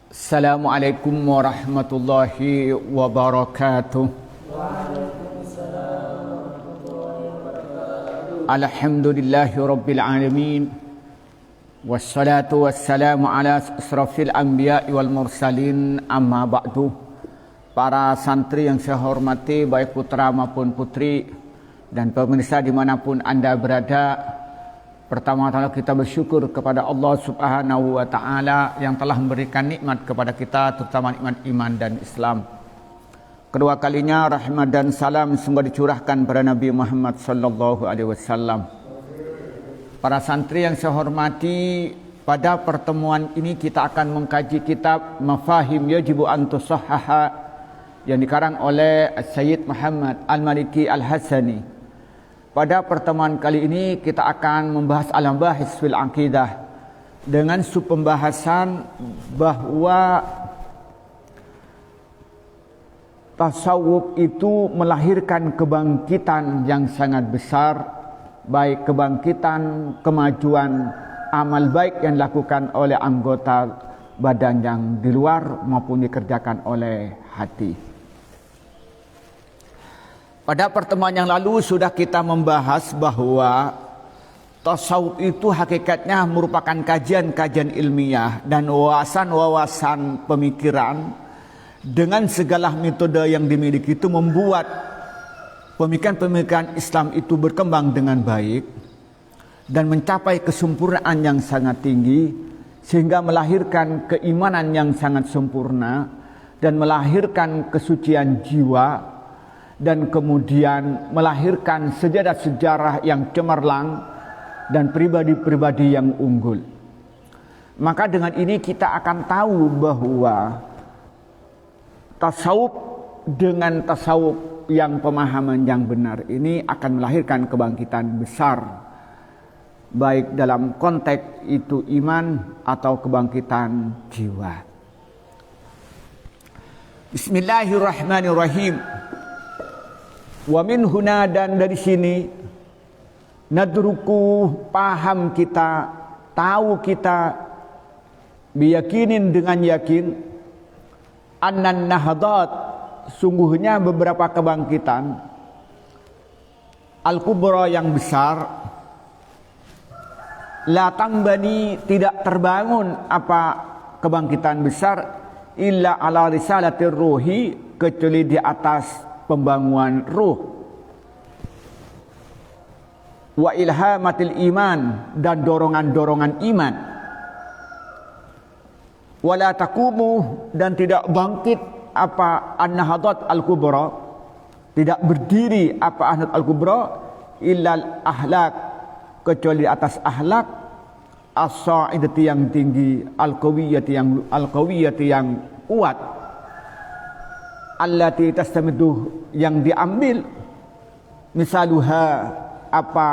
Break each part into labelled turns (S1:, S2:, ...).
S1: Assalamualaikum warahmatullahi wabarakatuh. Alhamdulillahi rabbil alamin. Wassalatu wassalamu ala asrafil anbiya'i wal mursalin, amma ba'du. Para santri yang saya hormati, baik putra maupun putri, dan pemirsa dimanapun Anda berada, pertama-tama kita bersyukur kepada Allah Subhanahu wa Ta'ala yang telah memberikan nikmat kepada kita, terutama nikmat iman dan Islam. Kedua kalinya rahmat dan salam semoga dicurahkan pada Nabi Muhammad sallallahu alaihi wasallam. Para santri yang saya hormati, pada pertemuan ini kita akan mengkaji kitab Mafahim Yajibu an Tusahhaha yang dikarang oleh Sayyid Muhammad Al-Maliki Al-Hasani. Pada pertemuan kali ini kita akan membahas al-bahis fil aqidah dengan subpembahasan bahwa tasawuf itu melahirkan kebangkitan yang sangat besar, baik kebangkitan, kemajuan amal baik yang dilakukan oleh anggota badan yang di luar maupun dikerjakan oleh hati. Pada pertemuan yang lalu sudah kita membahas bahwa tasawuf itu hakikatnya merupakan kajian-kajian ilmiah dan wawasan-wawasan pemikiran dengan segala metode yang dimiliki itu membuat pemikiran-pemikiran Islam itu berkembang dengan baik dan mencapai kesempurnaan yang sangat tinggi sehingga melahirkan keimanan yang sangat sempurna dan melahirkan kesucian jiwa dan kemudian melahirkan sejarah-sejarah yang cemerlang dan pribadi-pribadi yang unggul. Maka dengan ini kita akan tahu bahwa tasawuf dengan tasawuf yang pemahaman yang benar ini akan melahirkan kebangkitan besar, baik dalam konteks itu iman atau kebangkitan jiwa. Bismillahirrahmanirrahim. Wa min huna, dan dari sini nadruku, paham kita, tahu kita, biyakinin, dengan yakin, annan nahdat, sungguhnya beberapa kebangkitan al-kubra yang besar, la tangbani, tidak terbangun apa kebangkitan besar, illa ala risalatir ruhi, kecuali di atas pembangunan ruh, wa ilhamatil iman, dan dorongan-dorongan iman, wala taqumu, dan tidak bangkit apa an-nahadat al-kubra, tidak berdiri apa an-nahadat al-kubra, illal ahlak, kecuali atas ahlak as-sa'idati yang tinggi, al-qawiyyati yang kuat, allati tastamidu, yang diambil misaluha apa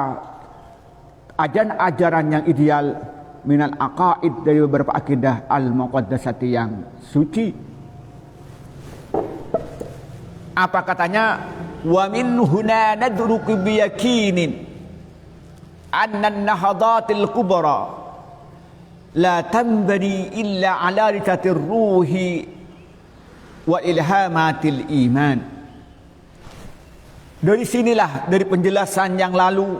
S1: ajaran-ajaran yang ideal, minal aqaid, dari beberapa akidah al-muqaddasati yang suci. Apa katanya? Wa min huna nadruku biyakinin anna an-nahadatil kubra la tanbani illa ala ritatir ruhi wa ilhamatil iman. Dari sinilah, dari penjelasan yang lalu,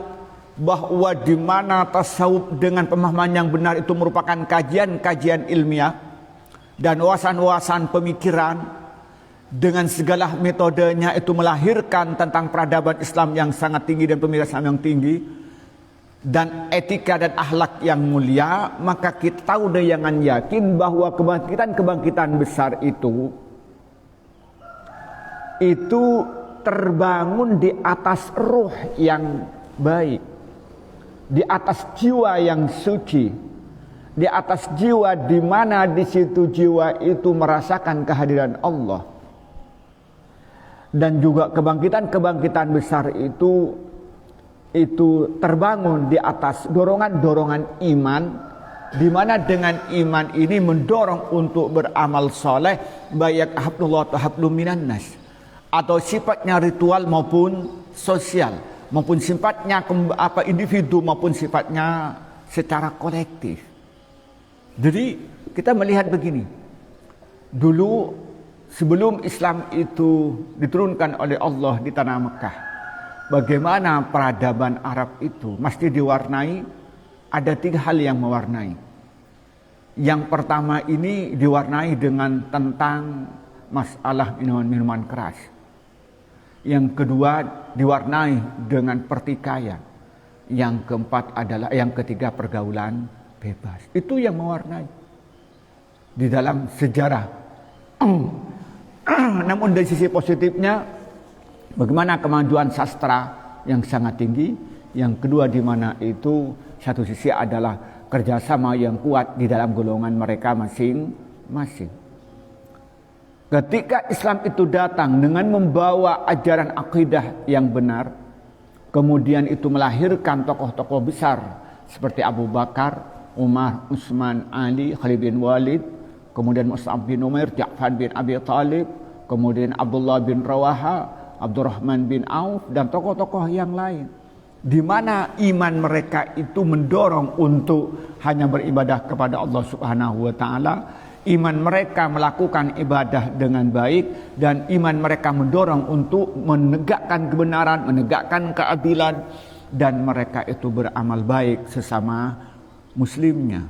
S1: bahwa di mana tasawuf dengan pemahaman yang benar itu merupakan kajian-kajian ilmiah dan wawasan-wawasan pemikiran dengan segala metodenya itu melahirkan tentang peradaban Islam yang sangat tinggi dan pemikiran yang tinggi dan etika dan akhlak yang mulia. Maka kita tahu dengan yakin bahwa kebangkitan-kebangkitan besar itu terbangun di atas ruh yang baik, di atas jiwa yang suci, di atas jiwa di mana di situ jiwa itu merasakan kehadiran Allah. Dan juga kebangkitan-kebangkitan besar itu terbangun di atas dorongan-dorongan iman, di mana dengan iman ini mendorong untuk beramal soleh, baik hablullah atau hablum minan nas, atau sifatnya ritual maupun sosial, maupun sifatnya individu maupun sifatnya secara kolektif. Jadi kita melihat begini, Dulu sebelum Islam itu diturunkan oleh Allah di tanah Mekah, bagaimana peradaban Arab itu mesti diwarnai, ada 3 hal yang mewarnai. Yang pertama ini diwarnai dengan tentang masalah minuman keras. Yang kedua diwarnai dengan pertikaian. Yang keempat adalah, yang ketiga pergaulan bebas. Itu yang mewarnai di dalam sejarah. Namun dari sisi positifnya, bagaimana kemajuan sastra yang sangat tinggi. Yang kedua di mana itu satu sisi adalah kerjasama yang kuat di dalam golongan mereka masing-masing. Ketika Islam itu datang dengan membawa ajaran akidah yang benar, kemudian itu melahirkan tokoh-tokoh besar seperti Abu Bakar, Umar, Utsman, Ali, Khalid bin Walid, kemudian Mus'ab bin Umair, Ja'far bin Abi Thalib, kemudian Abdullah bin Rawaha, Abdurrahman bin Auf, dan tokoh-tokoh yang lain. Di mana iman mereka itu mendorong untuk hanya beribadah kepada Allah Subhanahu wa taala. Iman mereka melakukan ibadah dengan baik, dan iman mereka mendorong untuk menegakkan kebenaran, menegakkan keadilan, dan mereka itu beramal baik sesama muslimnya.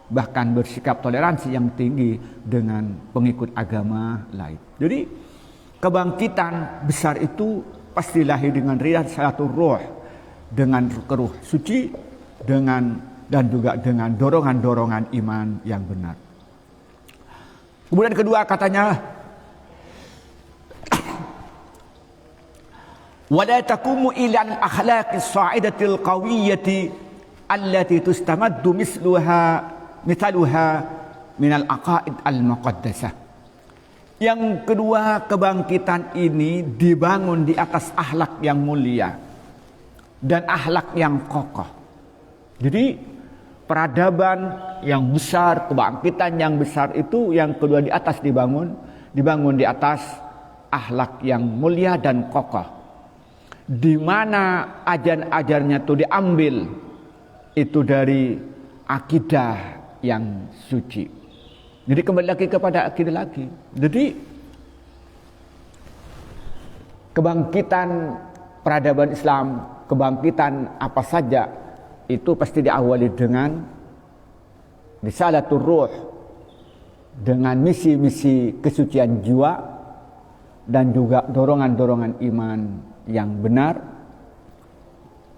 S1: Bahkan bersikap toleransi yang tinggi dengan pengikut agama lain. Jadi kebangkitan besar itu pasti lahir dengan rilatul ruh, dengan keruh suci, dan juga dengan dorongan-dorongan iman yang benar. Kemudian kedua katanya, wala taqumu ila al-akhlaqis sa'idatil qawiyyati allati tustamaddu mithaluha min al-aqaid al-muqaddasah. Yang kedua, kebangkitan ini dibangun di atas akhlak yang mulia dan akhlak yang kokoh. Jadi peradaban yang besar, kebangkitan yang besar itu yang kedua di atas dibangun di atas akhlak yang mulia dan kokoh. Di mana ajaran-ajarannya itu diambil itu dari akidah yang suci. Jadi kembali lagi kepada akidah lagi. Jadi kebangkitan peradaban Islam, kebangkitan apa saja itu pasti diawali dengan risalatul ruh, dengan misi-misi kesucian jiwa, dan juga dorongan-dorongan iman yang benar.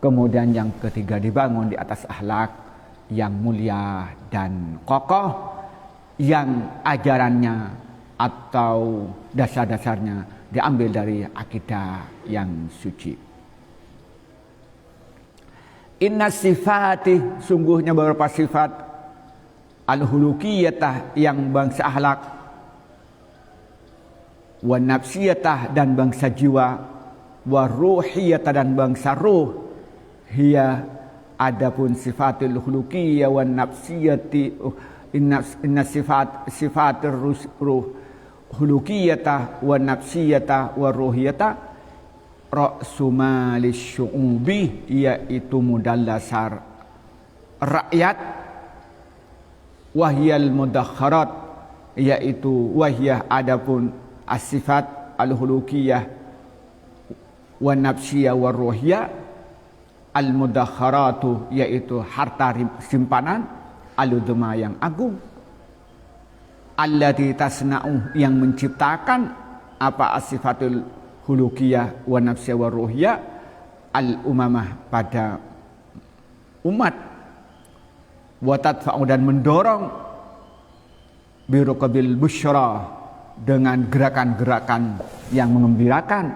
S1: Kemudian yang ketiga dibangun di atas akhlak yang mulia dan kokoh, yang ajarannya atau dasar-dasarnya diambil dari akidah yang suci. Inna sifati, sungguhnya beberapa sifat al-hulukiyatah yang bangsa akhlak, wa nafsiyatah dan bangsa jiwa, wa ruhiyatah dan bangsa ruh. Hiya, adapun sifatul hulukiyah wa nafsiyati, inna sifatir ruh hulukiyatah wa nafsiyatah wa ruhiyatah ra'su malis syu'ubi, yaitu modal dasar rakyat, wahyal mudakharat, yaitu wahyah adapun as-sifat al-hulukiyah wa nafsiyah wa ruhiyah, al-mudakharatu yaitu harta simpanan, al-udma yang agung, allati tasna'u yang menciptakan apa as-sifatul hulukiyah wa nafsiyah wa ruhiyah, al-umamah pada umat, wa tadfa'u dan mendorong biruqabil busyra dengan gerakan-gerakan yang mengembirakan,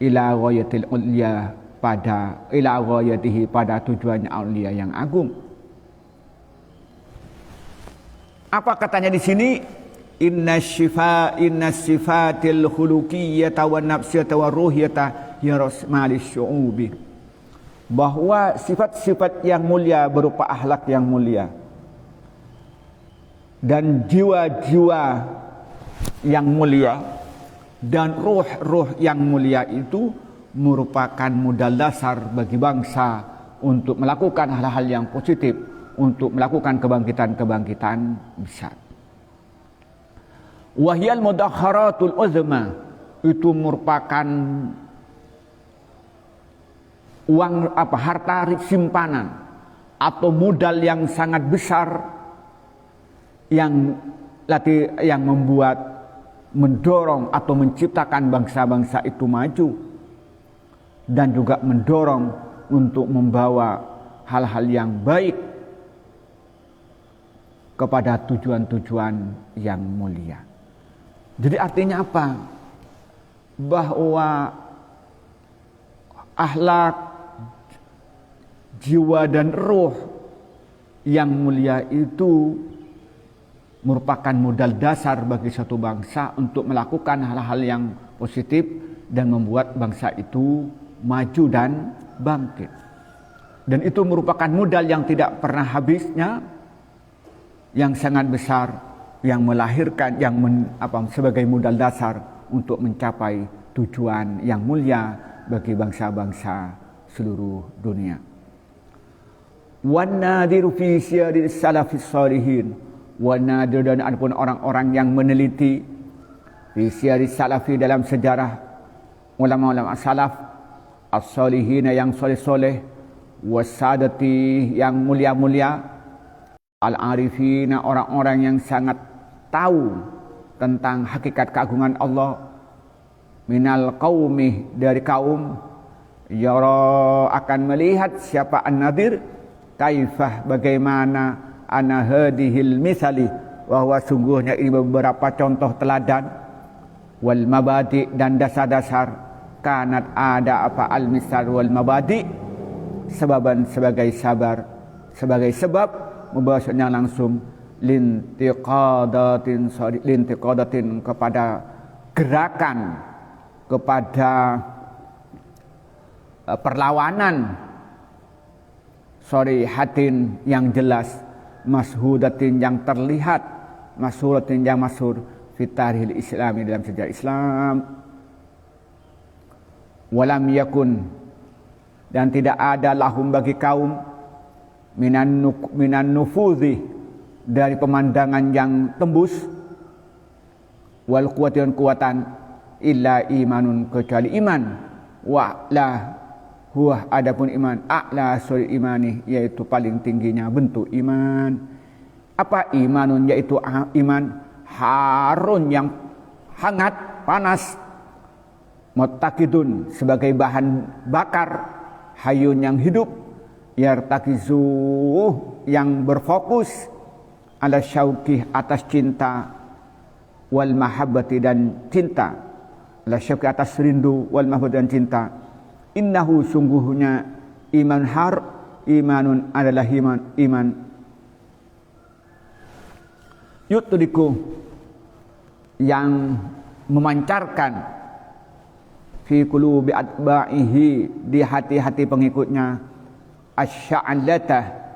S1: ila ghayatil ulya pada ila ghayatihi pada tujuannya aulia yang agung. Apa katanya di sini? Inna sifatil khuluqiyyata wa nafsiyata wa ruhiyata ya rasmalis syu'ubi, bahwa sifat-sifat yang mulia berupa akhlak yang mulia dan jiwa-jiwa yang mulia dan ruh-ruh yang mulia itu merupakan modal dasar bagi bangsa untuk melakukan hal-hal yang positif, untuk melakukan kebangkitan-kebangkitan besar. Wahyal mudakharatul uzma, itu merupakan uang harta simpanan atau modal yang sangat besar yang mendorong atau menciptakan bangsa-bangsa itu maju dan juga mendorong untuk membawa hal-hal yang baik kepada tujuan-tujuan yang mulia. Jadi artinya apa? Bahwa akhlak, jiwa dan ruh yang mulia itu merupakan modal dasar bagi suatu bangsa untuk melakukan hal-hal yang positif dan membuat bangsa itu maju dan bangkit. Dan itu merupakan modal yang tidak pernah habisnya, yang sangat besar, yang melahirkan sebagai modal dasar untuk mencapai tujuan yang mulia bagi bangsa-bangsa seluruh dunia. Wan nadiru fi siyari salafis shalihin, wan nadir, dan adapun orang-orang yang meneliti fi siyari salafi dalam sejarah ulama-ulama salaf, as-shalihin yang soleh-soleh, wasadati yang mulia-mulia, al-arifina orang-orang yang sangat tahu tentang hakikat keagungan Allah, minal qaumi dari kaum, yara akan melihat siapa an-nadir, kaifah bagaimana ana hadihil misali, bahwa sungguhnya ini beberapa contoh teladan, wal mabadi dan dasar-dasar, kanat ada apa al misal wal mabadi, sebaban sebagai sebab membahasnya langsung lintiqadatin kepada gerakan, kepada perlawanan, sharihatin yang jelas, mashudatin yang terlihat, masyhuratin yang masyhur, fitarihil islami dalam sejarah Islam. Walam yakun, dan tidak ada lahum bagi kaum, minan nufuzi, dari pemandangan yang tembus, wal quwwatan kuatan, illa imanun kecuali iman, wa la huwa adapun iman, a'la suri imani yaitu paling tingginya bentuk iman. Apa imanun? Yaitu iman harun yang hangat, panas, muttaqidun sebagai bahan bakar, hayun yang hidup, yartakizu yang berfokus, ala syauqi atas cinta, wal mahabbati dan cinta, ala syauqi atas rindu, wal mahabbati dan cinta. Innahu sungguhnya imanun adalah iman yutriku yang memancarkan fi qulubi atba'ihi di hati-hati pengikutnya asy'alata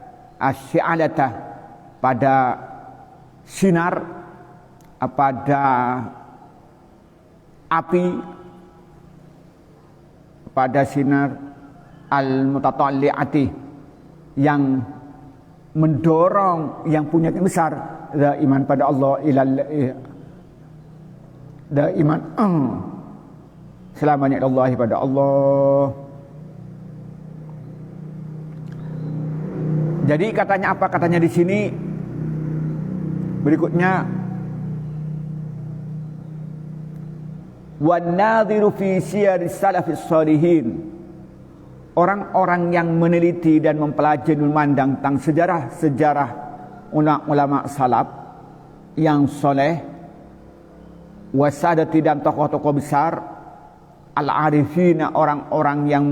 S1: pada sinar, pada api, pada sinar al-mutatalli'ati yang mendorong, yang punya besar, iman pada Allah, iman selamanya Allah pada Allah. Jadi katanya apa? Katanya di sini berikutnya, wan nadhiru fi siyari salafis shalihin, orang-orang yang meneliti dan mempelajari, memandang tentang sejarah ulama salaf yang soleh, wasadati dan tokoh-tokoh besar, al-arifina orang-orang yang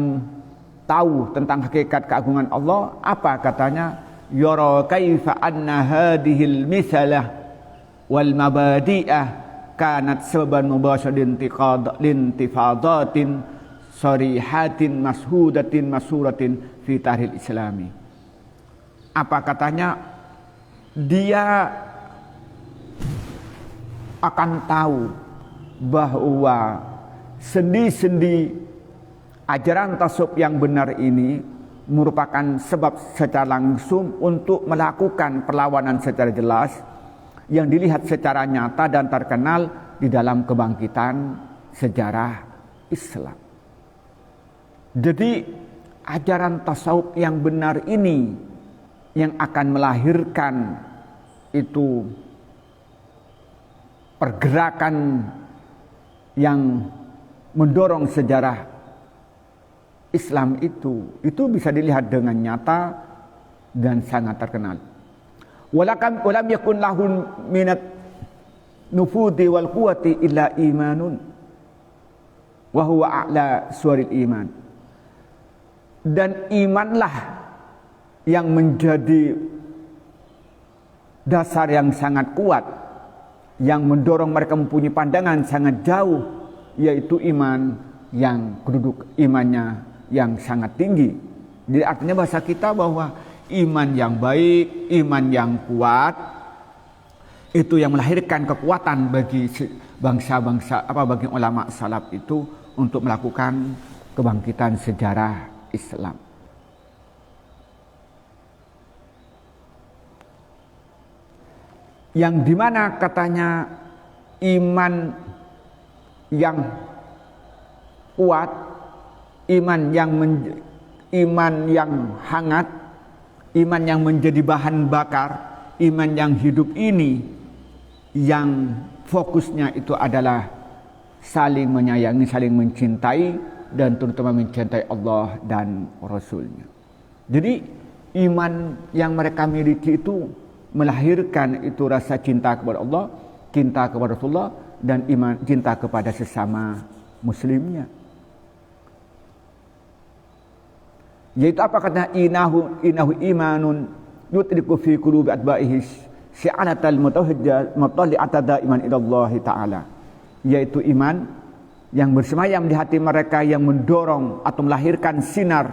S1: tahu tentang hakikat keagungan Allah. Apa katanya? Yara kaifa anna hadhil misalah wal mabadi'ah kanat sababan mubashiratin lintifadatin sharihatin mashudatin masuratin fi tarihil islami. Apa katanya? Dia akan tahu bahwa sendi-sendi ajaran tasawuf yang benar ini merupakan sebab secara langsung untuk melakukan perlawanan secara jelas yang dilihat secara nyata dan terkenal di dalam kebangkitan sejarah Islam. Jadi ajaran tasawuf yang benar ini yang akan melahirkan itu pergerakan yang mendorong sejarah Islam itu bisa dilihat dengan nyata dan sangat terkenal. Walam yakun lahun minat nufudi wal quwati illa imanun wa huwa a'la suwaril iman. Dan imanlah yang menjadi dasar yang sangat kuat yang mendorong mereka mempunyai pandangan sangat jauh, yaitu iman yang keduduk imannya yang sangat tinggi. Jadi artinya bahasa kita bahwa iman yang baik, iman yang kuat itu yang melahirkan kekuatan bagi bangsa-bangsa bagi ulama salaf itu untuk melakukan kebangkitan sejarah Islam. Yang dimana katanya iman yang kuat, iman yang hangat, iman yang menjadi bahan bakar, iman yang hidup ini yang fokusnya itu adalah saling menyayangi, saling mencintai, dan terutama mencintai Allah dan Rasulnya. Jadi iman yang mereka miliki itu melahirkan itu rasa cinta kepada Allah, cinta kepada Rasulullah, dan iman cinta kepada sesama muslimnya. Yaitu apa kata inahu imanun yudriku fi qulubi atba'ihi sya'alatal mutawajjihata daiman ila Allah taala. Yaitu iman yang bersemayam di hati mereka, yang mendorong atau melahirkan sinar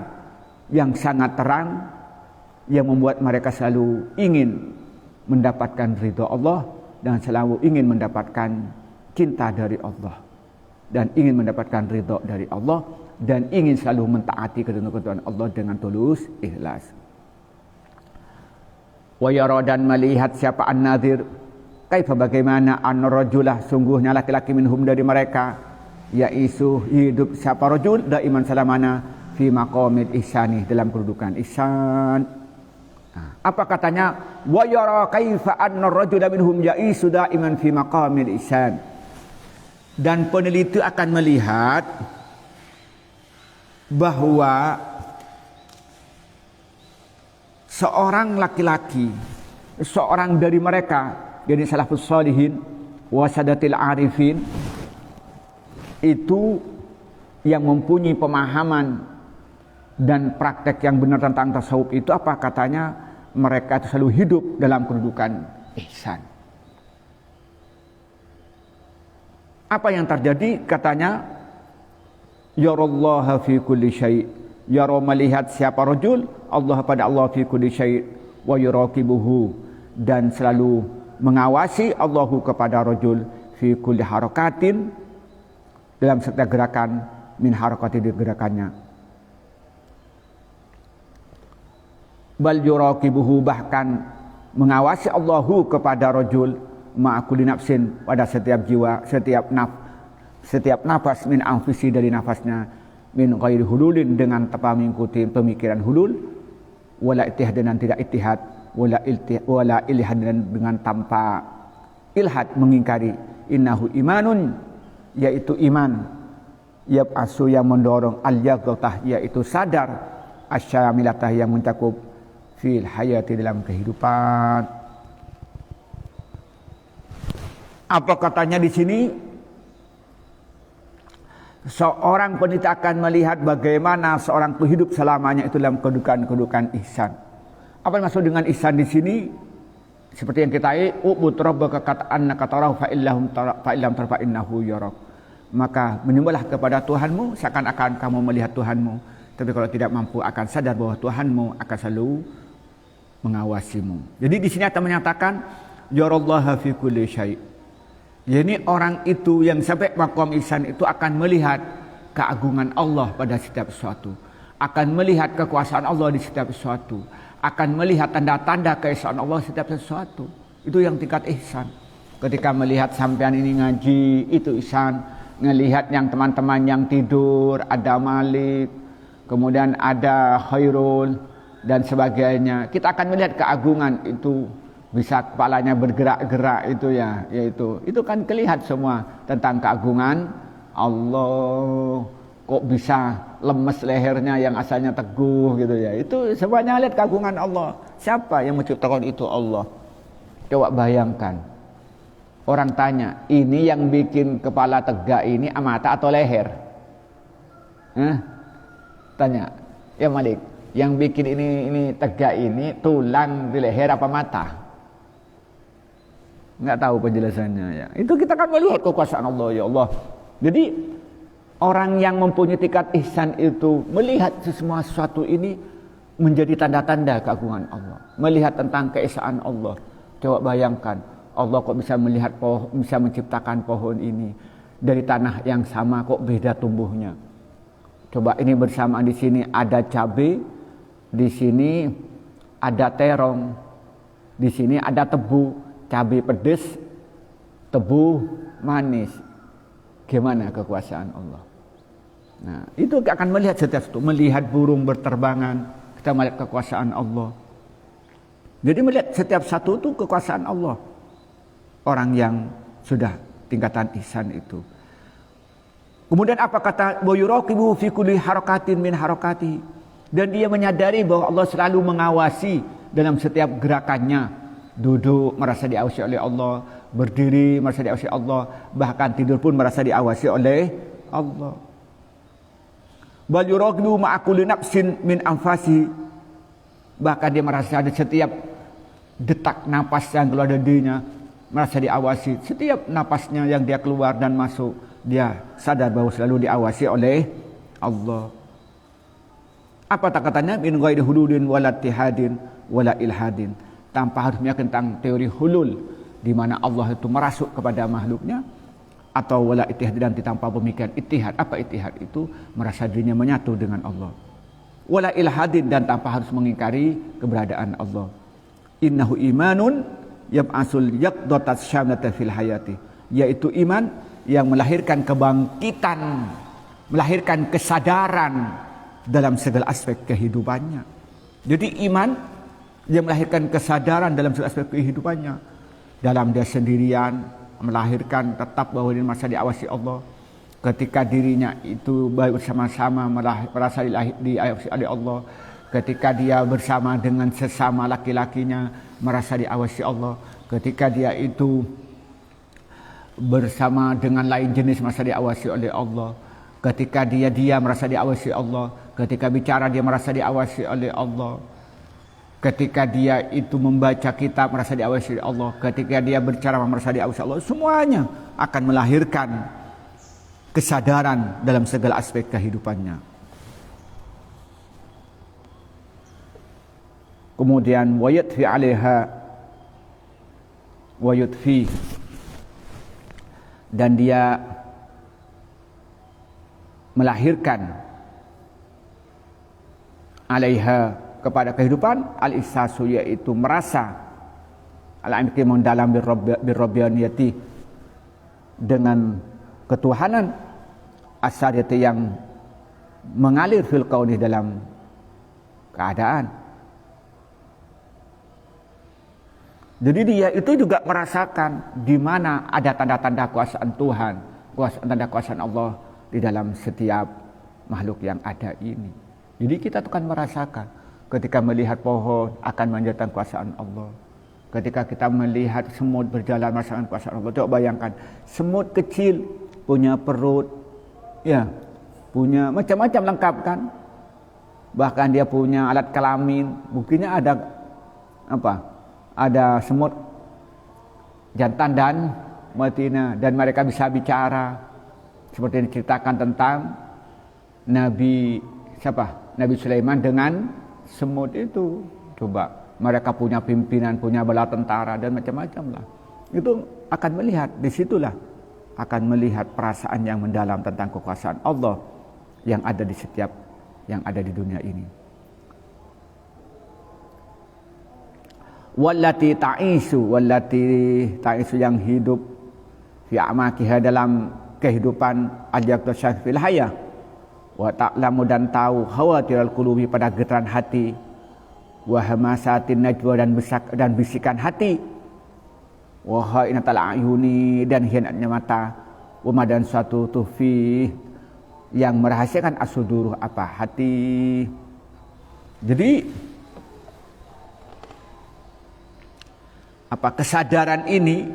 S1: yang sangat terang yang membuat mereka selalu ingin mendapatkan ridha Allah dan selalu ingin mendapatkan cinta dari Allah dan ingin mendapatkan ridha dari Allah dan ingin selalu mentaati ketentuan Allah dengan tulus ikhlas. Wa yara, dan melihat siapa an-nadhir, kaifa bagaimana an-rajulah, sungguhnya laki-laki minhum dari mereka, yaitu hidup siapa rajul daiman salamana fi maqamil ihsani, dalam kedudukan ihsan. Apa katanya? Wa yara kaifa anna ar-rajula minhum ya'isu daiman fi maqamil ihsan. Dan peneliti akan melihat bahwa seorang laki-laki, seorang dari mereka, jadi salafus shalihin wa sadatil arifin, itu yang mempunyai pemahaman dan praktek yang benar tentang tasawuf itu apa katanya? Mereka itu selalu hidup dalam kedudukan ihsan. Apa yang terjadi? Katanya yarallaha fi kulli syai'. Yara, melihat siapa rajul, Allah pada Allah fi kulli syai' wa yuraqibuhu, dan selalu mengawasi Allahu kepada rajul fi kulli harakatin, dalam setiap gerakan min harakati, di gerakannya. Bal yuraqibuhu, bahkan mengawasi Allahu kepada rajul ma'kulli nafsin, pada setiap jiwa, setiap nafas min anfusi, dari nafasnya, min ghairi hululin, dengan tanpa mengikuti pemikiran hulul, wala ittihad, dan tidak ittihad, wala ilhad, dan dengan tanpa ilhad mengingkari. Innahu imanun, yaitu iman, yab'asu, yang mendorong, al-yaqdatah, yaitu sadar, asyamilatah, yang mencakup fil hayati, dalam kehidupan. Apa katanya di sini? Seorang peneliti akan melihat bagaimana seorang itu hidup selamanya itu dalam kedudukan ihsan. Apa yang maksud dengan ihsan di sini? Seperti yang kita ubud rabbaka ka'annaka tarahu fa illam tara fa innahu yarak. Maka menyembahlah kepada Tuhanmu seakan-akan kamu melihat Tuhanmu. Tapi kalau tidak mampu, akan sadar bahwa Tuhanmu akan selalu mengawasimu. Jadi di sini akan menyatakan yarallaha fi kulli syai'. Yani orang itu yang sampai maqam ihsan itu akan melihat keagungan Allah pada setiap sesuatu, akan melihat kekuasaan Allah di setiap sesuatu, akan melihat tanda-tanda keesaan Allah setiap sesuatu. Itu yang tingkat ihsan. Ketika melihat sampean ini ngaji, itu ihsan. Ngelihat yang teman-teman yang tidur, ada Malik, kemudian ada Khairul dan sebagainya. Kita akan melihat keagungan itu, bisa kepalanya bergerak-gerak itu ya, yaitu itu kan kelihatan semua tentang keagungan Allah. Kok bisa lemes lehernya yang asalnya teguh gitu ya. Itu semuanya lihat keagungan Allah. Siapa yang menciptakan itu? Allah. Coba bayangkan. Orang tanya, ini yang bikin kepala tegak ini mata atau leher? Tanya, ya Malik, yang bikin ini tegak ini tulang di leher apa mata? Nggak tahu penjelasannya ya. Itu kita kan melihat kekuasaan Allah ya Allah. Jadi orang yang mempunyai tingkat ihsan itu melihat semua sesuatu ini menjadi tanda-tanda keagungan Allah. Melihat tentang keesaan Allah. Coba bayangkan, Allah kok bisa melihat pohon, bisa menciptakan pohon ini dari tanah yang sama kok beda tumbuhnya. Coba ini bersamaan di sini ada cabai, di sini ada terong, di sini ada tebu, cabai pedas, tebu manis. Gimana kekuasaan Allah? Nah, itu akan melihat setiap itu, melihat burung berterbangan, kita melihat kekuasaan Allah. Jadi melihat setiap satu itu kekuasaan Allah. Orang yang sudah tingkatan ihsan itu. Kemudian apa kata wa yuraqibu fi kulli harakatin min harakati, dan dia menyadari bahwa Allah selalu mengawasi dalam setiap gerakannya. Duduk merasa diawasi oleh Allah, berdiri merasa diawasi Allah, bahkan tidur pun merasa diawasi oleh Allah. Bal yuraqibu ma'a kulli nafsin min anfasi, bahkan dia merasa ada setiap detak napas yang keluar dari dirinya merasa diawasi. Setiap napasnya yang dia keluar dan masuk, dia sadar bahwa selalu diawasi oleh Allah. Apa katanya? Min ghairi hululin wala ittihadin wala ilhadin. Tanpa harus meyakinkan tentang teori hulul, di mana Allah itu merasuk kepada makhluknya, atau wala ittihad, dan tanpa pemikiran ittihad. Apa ittihad itu? Merasa dirinya menyatu dengan Allah. Wala ilhadin, dan tanpa harus mengingkari keberadaan Allah. Innahu imanun yab'asul yaqdatat syamlata fil hayati, yaitu iman yang melahirkan kebangkitan, melahirkan kesadaran dalam segala aspek kehidupannya. Jadi iman yang melahirkan kesadaran dalam segala aspek kehidupannya. Dalam dia sendirian melahirkan tetap bahwa dia merasa diawasi Allah. Ketika dirinya itu bersama-sama merasa diawasi oleh Allah. Ketika dia bersama dengan sesama laki-lakinya merasa diawasi Allah. Ketika dia itu bersama dengan lain jenis merasa diawasi oleh Allah. Ketika dia merasa diawasi Allah. Ketika bicara dia merasa diawasi oleh Allah. Ketika dia itu membaca kitab merasa diawasi oleh Allah. Ketika dia berbicara merasa diawasi Allah. Semuanya akan melahirkan kesadaran dalam segala aspek kehidupannya. Kemudian wayatfi 'alaiha wayutfi, dan dia melahirkan 'alaiha kepada kehidupan al-ihsasu, yaitu merasa al-amki mendalam birrabbiyaniyati, dengan ketuhanan as-sariyati yang mengalir fil kauni dalam keadaan. Jadi dia itu juga merasakan di mana ada tanda-tanda kuasaan Tuhan, tanda kuasaan Allah di dalam setiap makhluk yang ada ini. Jadi kita tuh kan merasakan ketika melihat pohon akan menunjukkan kuasaan Allah. Ketika kita melihat semut berjalan merasakan kuasaan Allah. Coba bayangkan, semut kecil punya perut, ya, punya macam-macam lengkap kan. Bahkan dia punya alat kelamin, buktinya ada apa? Ada semut jantan dan betina, dan mereka bisa bicara seperti diceritakan tentang Nabi Sulaiman dengan semut itu. Coba mereka punya pimpinan, punya bala tentara dan macam-macam lah. Itu akan melihat, disitulah akan melihat perasaan yang mendalam tentang kekuasaan Allah yang ada di setiap yang ada di dunia ini. wallati ta'isu yang hidup fi amakiha dalam kehidupan al-yaqtasah fil hayah, wa ta'lamu dan tahu khawatiral qulubi pada getaran hati, wa hamasatin najwa dan bisikan hati, wa khainatal ayuni dan hianatnya mata, wa madan suatu tufi yang merahasiakan as-sudur apa hati. Jadi apa kesadaran ini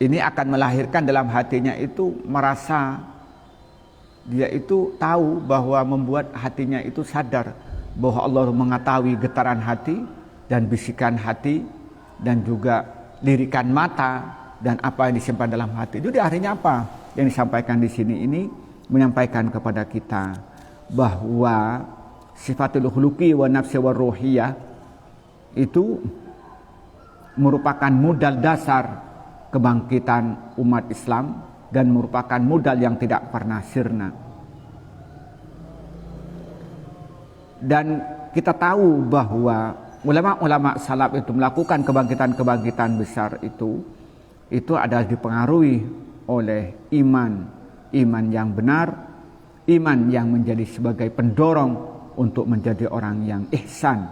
S1: akan melahirkan dalam hatinya itu merasa dia itu tahu bahwa membuat hatinya itu sadar bahwa Allah mengetahui getaran hati dan bisikan hati dan juga lirikan mata dan apa yang disimpan dalam hati. Jadi artinya apa? Yang disampaikan di sini ini menyampaikan kepada kita bahwa sifatul khuluqi wa nafsi wa ruhiyah itu merupakan modal dasar kebangkitan umat Islam dan merupakan modal yang tidak pernah sirna. Dan kita tahu bahwa ulama-ulama salaf itu melakukan kebangkitan-kebangkitan besar itu adalah dipengaruhi oleh iman yang benar, iman yang menjadi sebagai pendorong untuk menjadi orang yang ihsan,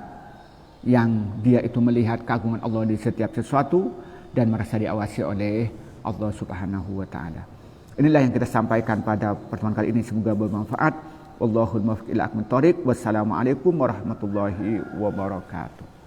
S1: yang dia itu melihat keagungan Allah di setiap sesuatu dan merasa diawasi oleh Allah Subhanahu wa taala. Inilah yang kita sampaikan pada pertemuan kali ini, semoga bermanfaat. Wallahul muwaffiq ila aqwamit thoriq. Wassalamualaikum warahmatullahi wabarakatuh.